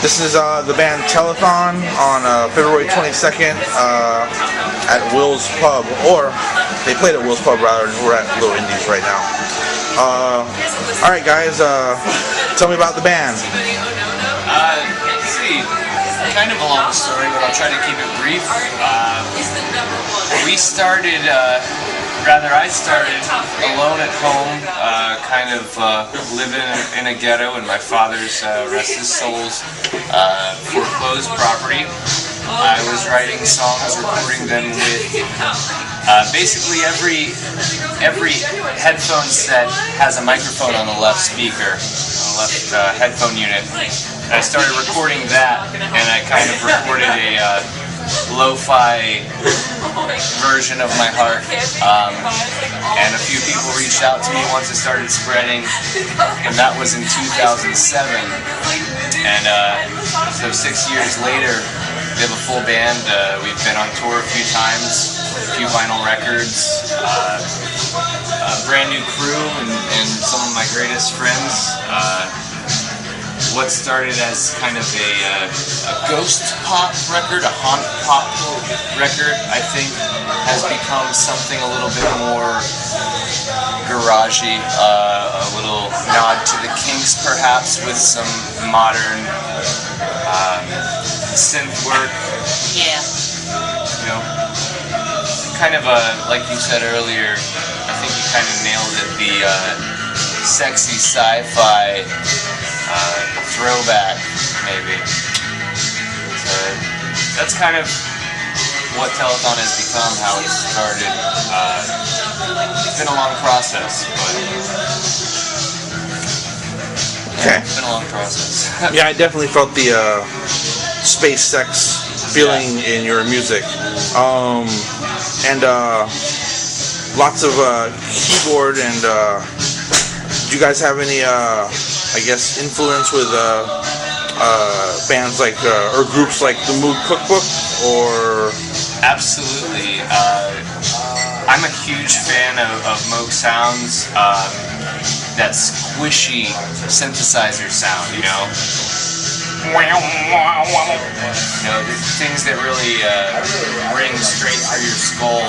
This is the band Telethon on February 22nd at Will's Pub, or they played at Will's Pub rather. We're at Little Indies right now. Alright guys, tell me about the band. Let's see, kind of a long story, but I'll try to keep it brief. I started alone at home, kind of living in a ghetto in my father's, rest his soul's, foreclosed property. I was writing songs, recording them with basically every headphone set has a microphone on the left speaker, on the left headphone unit. And I started recording that, and I kind of recorded a lo-fi version of my heart, and a few people reached out to me once it started spreading, and that was in 2007, and so 6 years later we have a full band. We've been on tour a few times, a few vinyl records, a brand new crew, and some of my greatest friends. What started as kind of a ghost pop record, a haunt pop record, I think has become something a little bit more garagey, a little nod to the Kinks perhaps, with some modern synth work. Yeah. You know, kind of like you said earlier, I think you kind of nailed it, the sexy sci-fi throwback, maybe. So that's kind of what Telethon has become, how it started. It's been a long process, but Okay. It's been a long process. Yeah, I definitely felt the space sex feeling in your music, and lots of keyboard. And do you guys have any, I guess, influence with bands like or groups like the Mood Cookbook, or? Absolutely. I'm a huge fan of Moog Sounds. That squishy synthesizer sound, you know? You know, the things that really ring straight through your skull.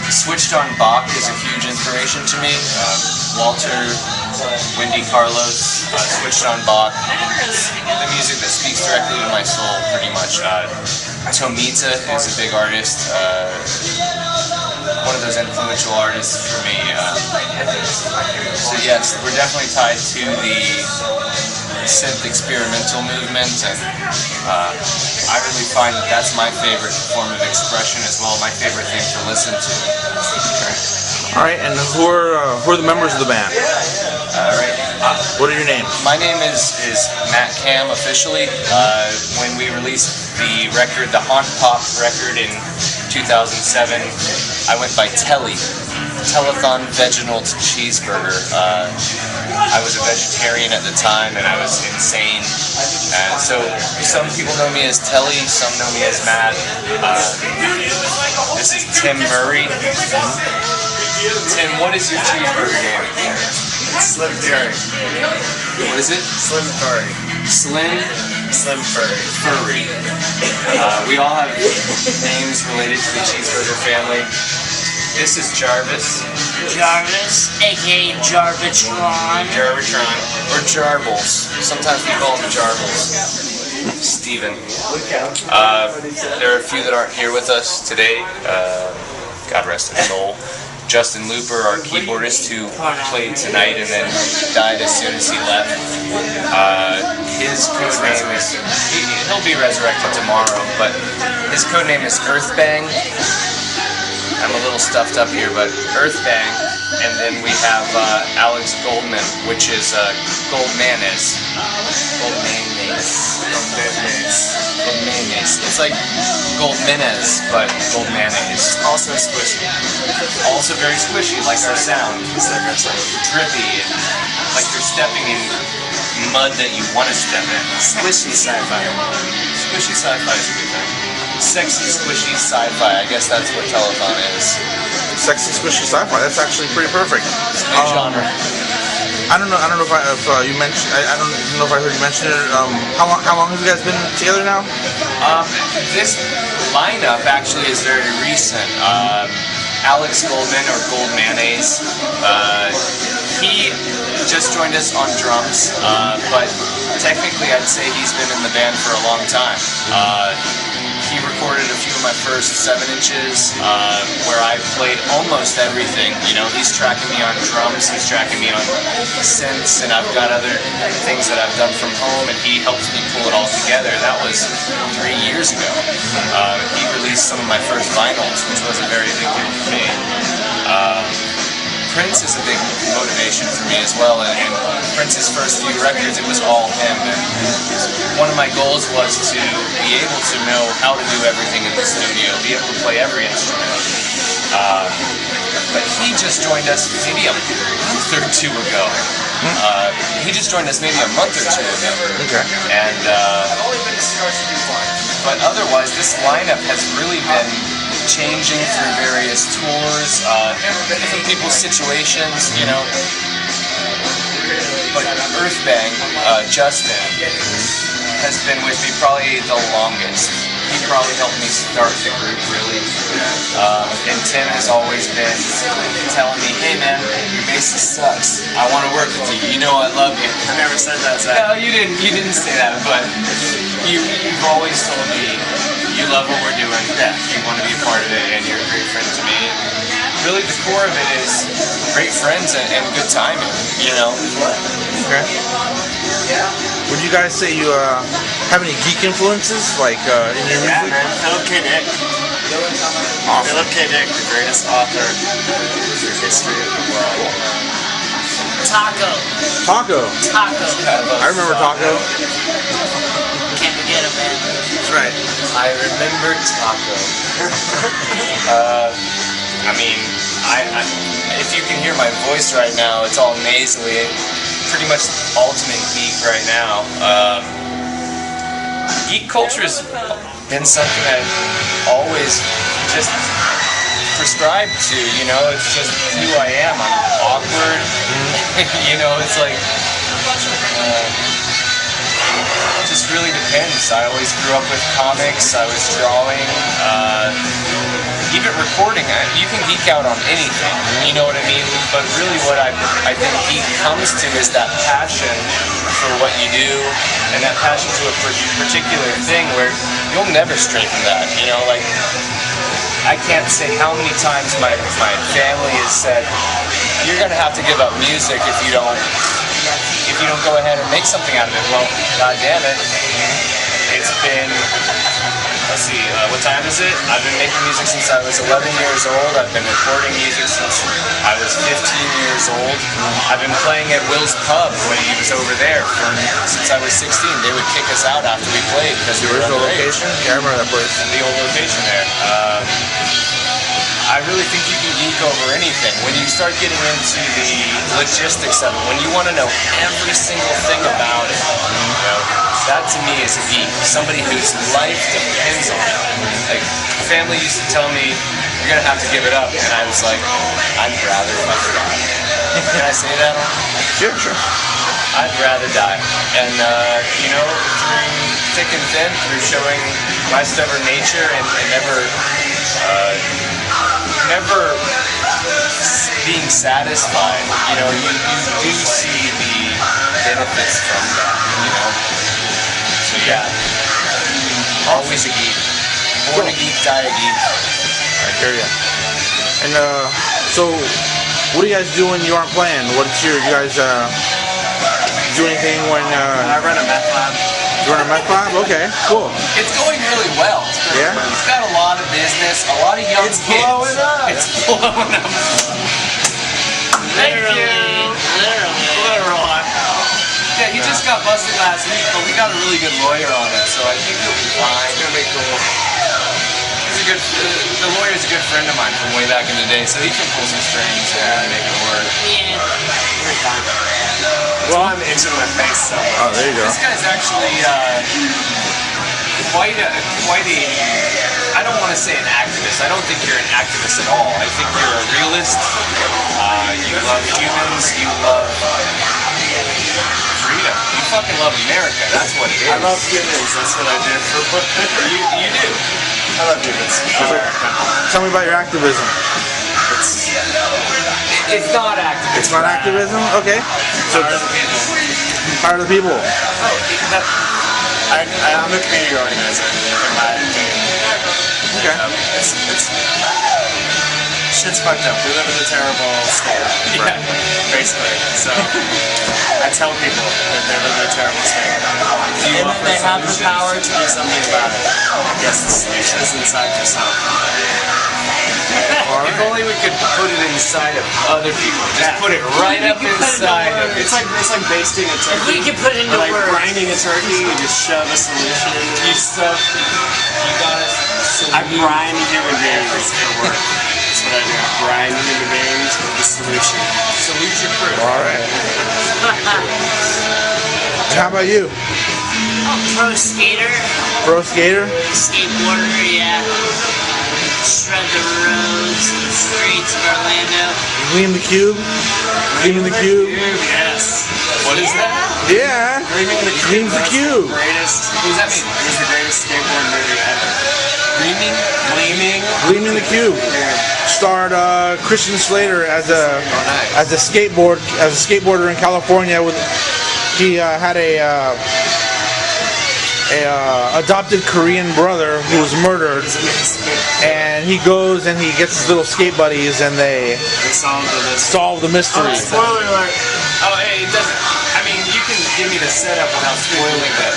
Switched on Bach is a huge inspiration to me. Walter, Wendy Carlos, Switched on Bach. The music that speaks directly to my soul, pretty much. Tomita is a big artist. One of those influential artists for me. So yes, we're definitely tied to the synth experimental movement, and I really find that that's my favorite form of expression as well, my favorite thing to listen to. Alright, and who are the members of the band? Alright. What are your names? My name is Matt Cam officially. When we released the record, the Haunt Pop record in 2007, I went by Telethon Veginal Cheeseburger. I was a vegetarian at the time, and I was insane. So some people know me as Telly, some know me as Matt. This is Tim Murray. Tim, what is your cheeseburger name? Slim Furry. What is it? Slim Furry. Slim Furry. We all have names related to the cheeseburger family. This is Jarvis. Jarvis, aka Jarvitron. Jarvitron. Or Jarbles. Sometimes we call him Jarbles. Steven. There are a few that aren't here with us today. God rest his soul. Justin Looper, our keyboardist, who played tonight and then died as soon as he left. His code name is, he'll be resurrected tomorrow, but his code name is Earthbang. I'm a little stuffed up here, but Earthbang. And then we have Alex Goldman, which is Goldmanis. It's like Goldmanis, but Goldmanis. Also squishy. Also very squishy, like our sound. It's like drippy, and like you're stepping in mud that you want to step in. Squishy sci-fi. Squishy sci-fi is a good thing. Sexy, squishy sci-fi. I guess that's what Telethon is. Sexy, squishy sci-fi. That's actually pretty perfect. It's a new genre. I don't know if you mentioned. I don't know if I heard you mention it. How long have you guys been together now? This lineup actually is very recent. Alex Goldman, or Gold Mayonnaise, he just joined us on drums, but technically I'd say he's been in the band for a long time. He recorded a few of my first 7 inches, where I played almost everything. You know, he's tracking me on drums, he's tracking me on synths, and I've got other things that I've done from home, and he helps me pull it all together. That was 3 years ago. He released some of my first vinyls, which was a very big deal for me. Prince is a big motivation for me as well, and Prince's first few records, it was all him, and one of my goals was to be able to know how to do everything in the studio, be able to play every instrument. But he just joined us maybe a month or two ago. He just joined us maybe a month or two ago. Okay. And, but otherwise, this lineup has really been changing through various tours, different people's situations, you know. But Earthbang, Justin, has been with me probably the longest. He probably helped me start the group, really. And Tim has always been telling me, hey man, your bassist sucks. I want to work with you. You know I love you. I never said that, Zach. No, you didn't say that, but you've always told me you love what we're doing. Yeah. You want to be a part of it, and you're a great friend to me. And really, the core of it is great friends and good timing, you know? Okay. Would you guys say you have any geek influences, like in your music? Yeah, man. Philip K. Dick. Awesome. Philip K. Dick, the greatest author in the history of the world. Taco. Taco. I remember Taco. Can't forget him, man. That's right. I remember Taco. I mean, if you can hear my voice right now, it's all nasally. Pretty much ultimate geek right now. Geek culture has been something that I've always just prescribed to, you know, it's just who I am. I'm awkward, you know, it's like, it just really depends. I always grew up with comics, I was drawing, even recording. You can geek out on anything, you know what I mean? But really what I think geek comes to is that passion for what you do, and that passion to a particular thing where you'll never stray from that, you know, like, I can't say how many times my family has said, you're gonna have to give up music if you don't go ahead and make something out of it. Well, god damn it. It's been, let's see, what time is it? I've been making music since I was 11 years old. I've been recording music since I was 15 years old. I've been playing at Will's Pub when he was over there since I was 16. They would kick us out after we played because we were Original underage. location? Yeah, I remember that place. The old location there. I really think you can geek over anything. When you start getting into the logistics of it, when you want to know every single thing about it, you know, that to me is a geek. Somebody whose life depends on it. Like, family used to tell me, you're going to have to give it up. And I was like, I'd rather fucking die. Can I say that? Sure. I'd rather die. And, you know, through thick and thin, through showing my stubborn nature and never being satisfied, you know, you do see the benefits from that, you know. So yeah, always a geek. Born a geek, die a geek. I hear ya. And so, what do you guys do when you aren't playing? Do you guys do anything when I run a meth lab. you run a meth lab? Okay, cool. It's going really well. Yeah? He's got a lot of business, a lot of young kids. blowing up. It's blowing up. Thank Literally. you. Literally. Yeah, he just got busted last week, but we got a really good lawyer on it, so I think he'll be fine. It's gonna be cool. The lawyer's a good friend of mine from way back in the day, so he can pull some strings and make it work. Yeah. Every time. Well, I'm itching my face so much. Oh, there you go. This guy's actually quite a I don't want to say an activist. I don't think you're an activist at all. I think you're a realist. You love humans. You love freedom. You fucking love America. That's what it is. I love humans. That's what I do. You do. I love humans. Tell me about your activism. It's not activism. It's not activism? Okay. So, Power of the people. power of the people. I'm a community organizer in my opinion. Okay. Shit's fucked up. We live in a terrible state. Yeah. Basically. So I tell people that they live in a terrible state. Do you And offer they have the solutions? power to do something about it. Yes, the solution is inside yourself. If only we could put it inside of other people. Just put it right up You could put it inside into of it. It's like basting a If turkey. we could put it into Or like words. grinding a turkey, you just shove a solution in there. You got us. I grind human beings for work. That's what I do. I grind human beings with the solution. Salute your crew. All right. How about you? Pro skater, Pro skater? skateboarder, yeah. Shred the roads, the streets of Orlando. Gleam the cube? Gleam the cube? Yes. What is that? Yeah. Gleam the cube. Greatest. What does that mean? It was the greatest skateboard movie ever. Dreaming? Gleaming. Gleaming the cube. Starred Christian Slater as a skateboarder in California. He had a adopted Korean brother who was murdered, and he goes and he gets his little skate buddies and they solve the mystery. Spoiler alert. Oh, hey, it doesn't. I mean, you can give me the setup without spoiling the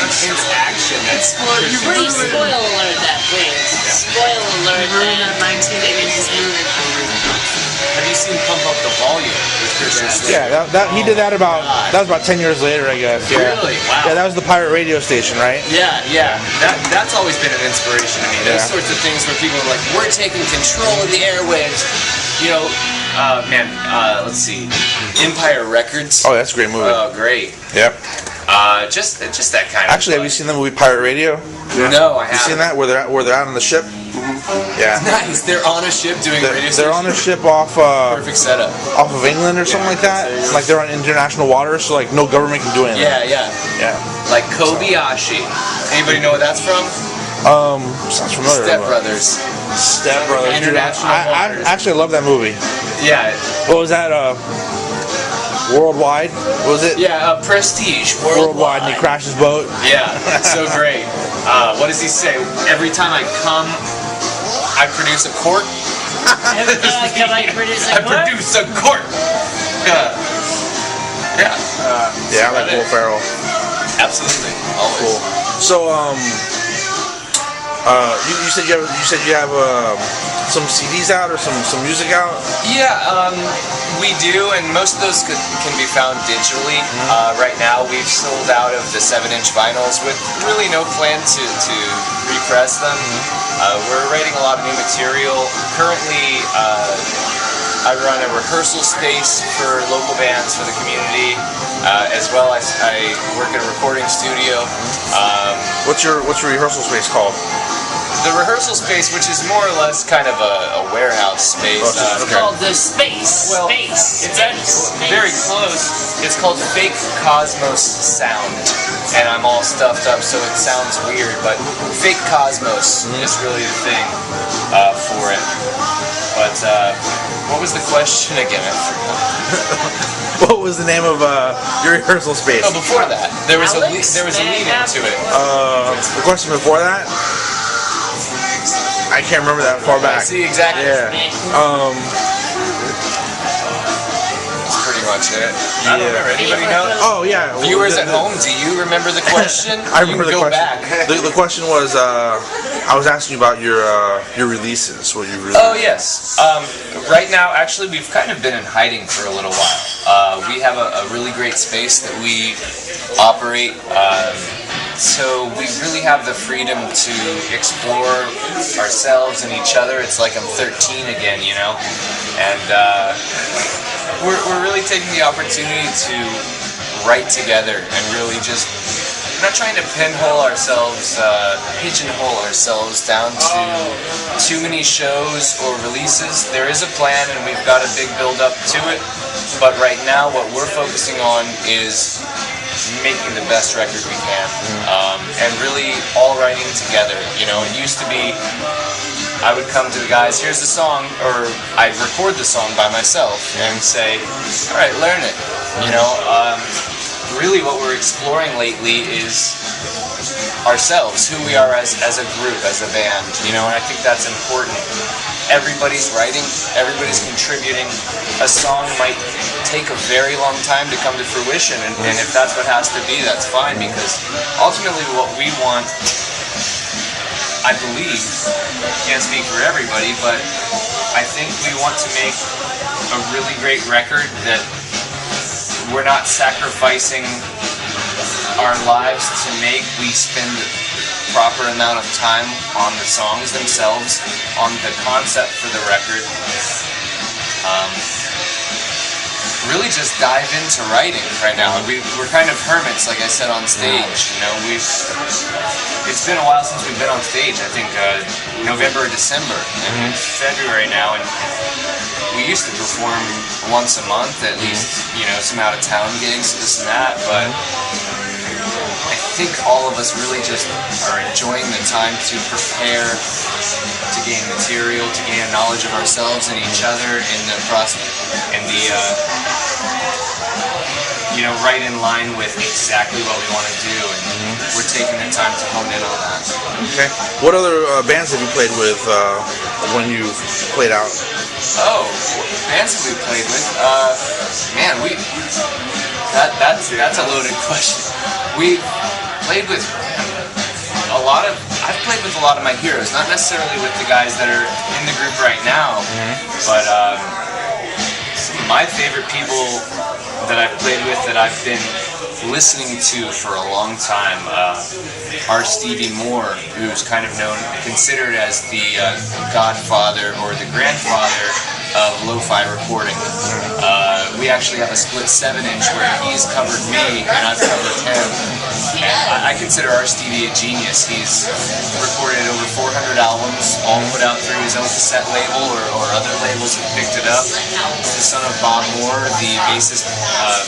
intense action. That's Please spoil alert that, please. Spoil alert that. 1980s movie. Have you seen Pump Up the Volume with Christian Slater? Yeah, that he did that about 10 years later, I guess. Yeah. Really? Wow. Yeah, that was the pirate radio station, right? Yeah. That's always been an inspiration to me. Those Yeah. sorts of things where people are like, we're taking control of the airwaves. You know, let's see. Empire Records. Oh, that's a great movie. Oh, great. Yep. Just that kind of. Actually, have you seen the movie Pirate Radio? No, I You seen haven't. that where they're out on the ship? Yeah. Nice. They're on a ship doing radio They're on a station. ship off Perfect setup. of England or something like that. Like they're on international waters, so like no government can do anything. Yeah. Yeah. Like Kobayashi. Anybody know what that's from? Sounds familiar. Step Brothers. Step Brothers. Dude, International I waters. actually love that movie. Yeah. What was that? Worldwide? What was it? Yeah, Prestige. Worldwide, and he crashed his boat. Yeah, so great. What does he say? Every time I come, I produce a quart. Every time I come, I produce a I quart. produce a quart. Yeah. Yeah, I like Will Ferrell. Absolutely. Always. Cool. So, you said you have some CDs out or some music out. Yeah, we do, and most of those can be found digitally. Right now, we've sold out of the 7-inch vinyls with really no plan to repress them. We're writing a lot of new material. Currently, I run a rehearsal space for local bands for the community, as well as I work at a recording studio. What's your rehearsal space called? The rehearsal space, which is more or less kind of a warehouse space. It's called the Space. Well, Space. it's actually very close. It's called Fake Cosmos Sound, and I'm all stuffed up, so it sounds weird. But Fake Cosmos is really the thing for it. But what was the question again? I forgot. What was the name of your rehearsal space? Oh, before that, there was a Alex, lead into it. The question before that? I can't remember that far back. See, exactly. Yeah. That's pretty much it. I don't remember. Anybody know? Oh yeah. Viewers at home, do you remember the question? I remember you the can go question. back. The question was, I was asking you about your releases. What you released? Oh yes. Right now, actually, we've kind of been in hiding for a little while. We have a really great space that we operate. So we really have the freedom to explore ourselves and each other. It's like I'm 13 again, you know? And we're really taking the opportunity to write together and really just not trying to pigeonhole ourselves down to too many shows or releases. There is a plan, and we've got a big build up to it. But right now, what we're focusing on is making the best record we can, and really all writing together. You know, it used to be I would come to the guys, here's the song, or I'd record the song by myself and say, all right, learn it. You know, really what we're exploring lately is ourselves, who we are as a group, as a band. You know, and I think that's important. Everybody's writing, everybody's contributing. A song might take a very long time to come to fruition, and if that's what has to be, that's fine, because ultimately what we want, I believe, can't speak for everybody, but I think we want to make a really great record that we're not sacrificing our lives to make. We spend proper amount of time on the songs themselves, on the concept for the record. Really just dive into writing right now. We're kind of hermits, like I said, on stage. You know, it's been a while since we've been on stage. I think November or December, and it's February now, and we used to perform once a month at least. You know, some out of town gigs, this and that, but I think all of us really just are enjoying the time to prepare, to gain material, to gain a knowledge of ourselves and each other in the process, and you know, right in line with exactly what we want to do, and we're taking the time to hone in on that. Okay. What other bands have you played with when you played out? Oh, bands that we played with? Man, that's a loaded question. We played with I've played with a lot of my heroes, not necessarily with the guys that are in the group right now, but some of my favorite people that I've played with, that I've been listening to for a long time, are Stevie Moore, who's kind of considered as the godfather or the grandfather of lo-fi recording. We actually have a split 7-inch where he's covered me and I've covered him. And I consider our Stevie a genius. He's recorded over 400 albums, all put out through his own cassette label or other labels that picked it up. He's the son of Bob Moore, the bassist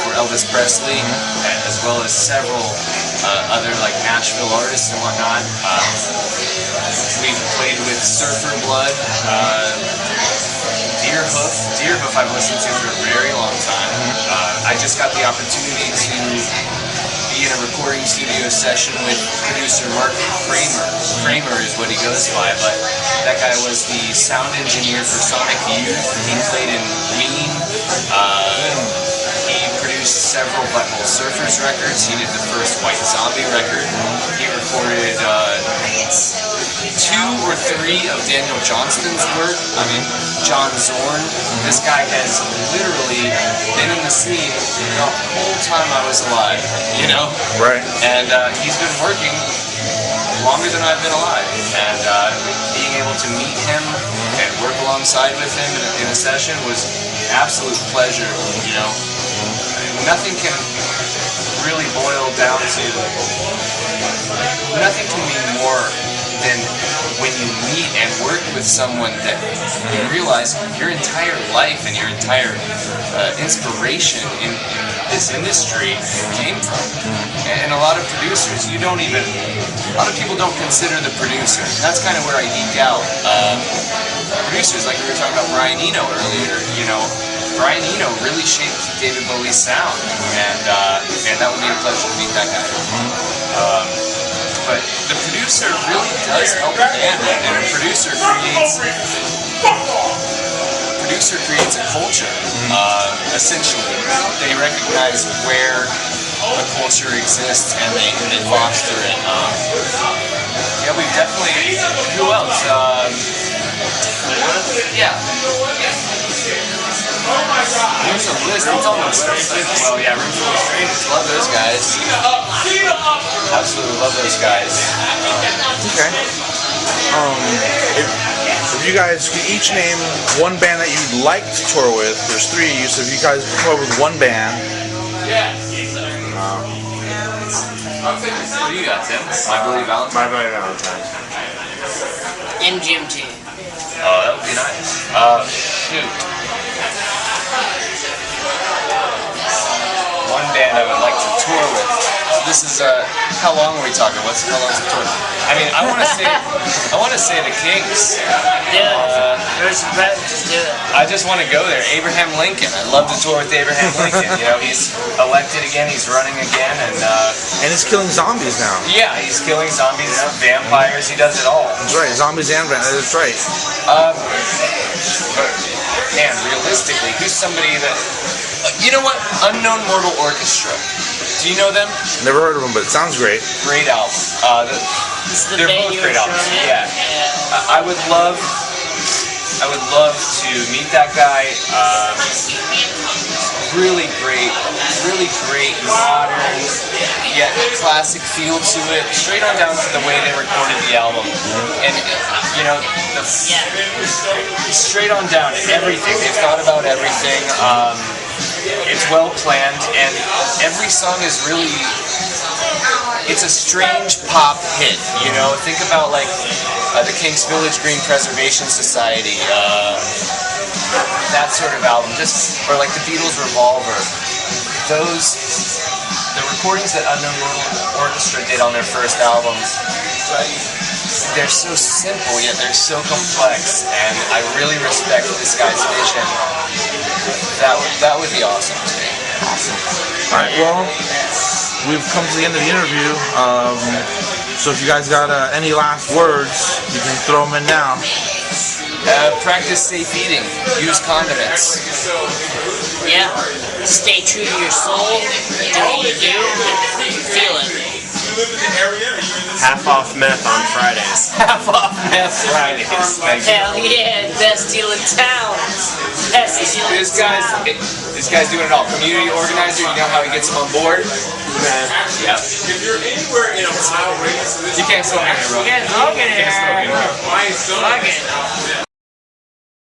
for Elvis Presley, as well as several other like Nashville artists and whatnot. We've played with Surfer Blood, Deerhoof I've listened to for a very long time. I just got the opportunity to be in a recording studio session with producer Mark Kramer. Kramer is what he goes by, but that guy was the sound engineer for Sonic Youth. He played in Ween. He produced several Butthole Surfers records. He did the first White Zombie record. He recorded 2 or 3 of Daniel Johnston's work. I mean, John Zorn. This guy has literally been in the scene the whole time I was alive, you know? Right. And he's been working longer than I've been alive. And being able to meet him and work alongside with him in a session was an absolute pleasure, you know? Nothing can really boil down to, nothing can mean more than when you meet and work with someone that you realize your entire life and your entire inspiration in this industry came from. And a lot of producers, a lot of people don't consider the producer. That's kind of where I geek out. Producers, like we were talking about Brian Eno earlier, you know, Brian Eno really shaped David Bowie's sound, and that would be a pleasure to meet that guy. But the producer really does help the band, and a producer creates a culture. Essentially, they recognize where the culture exists, and they foster it. Yeah, we've definitely. Who else? There's a list. It's almost well, yeah. Rooms Full of Strangers. Love those guys. Absolutely love those guys. Okay. If you guys could each name one band that you'd like to tour with, there's 3 of you. So if you guys tour with one band, What do you got, Tim? My Bloody Valentine. My Bloody Valentine. MGMT. Oh, that would be nice. Shoot. One band I would like to tour with. This is how long are we talking? How long's the tour? I mean, I want to say the Kings. Yeah. Just do it. I just want to go there. Abraham Lincoln. I'd love to tour with Abraham Lincoln. You know, he's elected again. He's running again, And he's killing zombies now. yeah, he's killing zombies, vampires. He does it all. That's right, zombies and vampires. That's right. Man, realistically, who's somebody that... you know what? Unknown Mortal Orchestra. Do you know them? Never heard of him, but it sounds great. Great album. This is the They're band both you great were albums. showing me? Yeah. I would love to meet that guy. Really great, modern, yet classic feel to it. Straight on down to the way they recorded the album, and you know, straight on down to everything. They've thought about everything. It's well planned, and every song is really. It's a strange pop hit, you know. Think about like the Kings Village Green Preservation Society, that sort of album, or like the Beatles' Revolver. The recordings that Unknown Mortal Orchestra did on their first albums, they're so simple yet they're so complex, and I really respect this guy's vision. That would be awesome to me. Awesome. All right, well, we've come to the end of the interview. So if you guys got any last words, you can throw them in now. Practice safe eating. Use condiments. Yeah. Stay true to your soul. Do what you do. Feel it. Half off meth on Fridays. Half off meth Fridays. Thank you. Hell yeah. Best deal in town. Best deal in town. This guy's doing it all. Community organizer. You know how he gets them on board? Man. Yep. If you're anywhere in Ohio, You can't smoke in here, bro. You can't smoke in here. You can't smoke in here. Fuck it.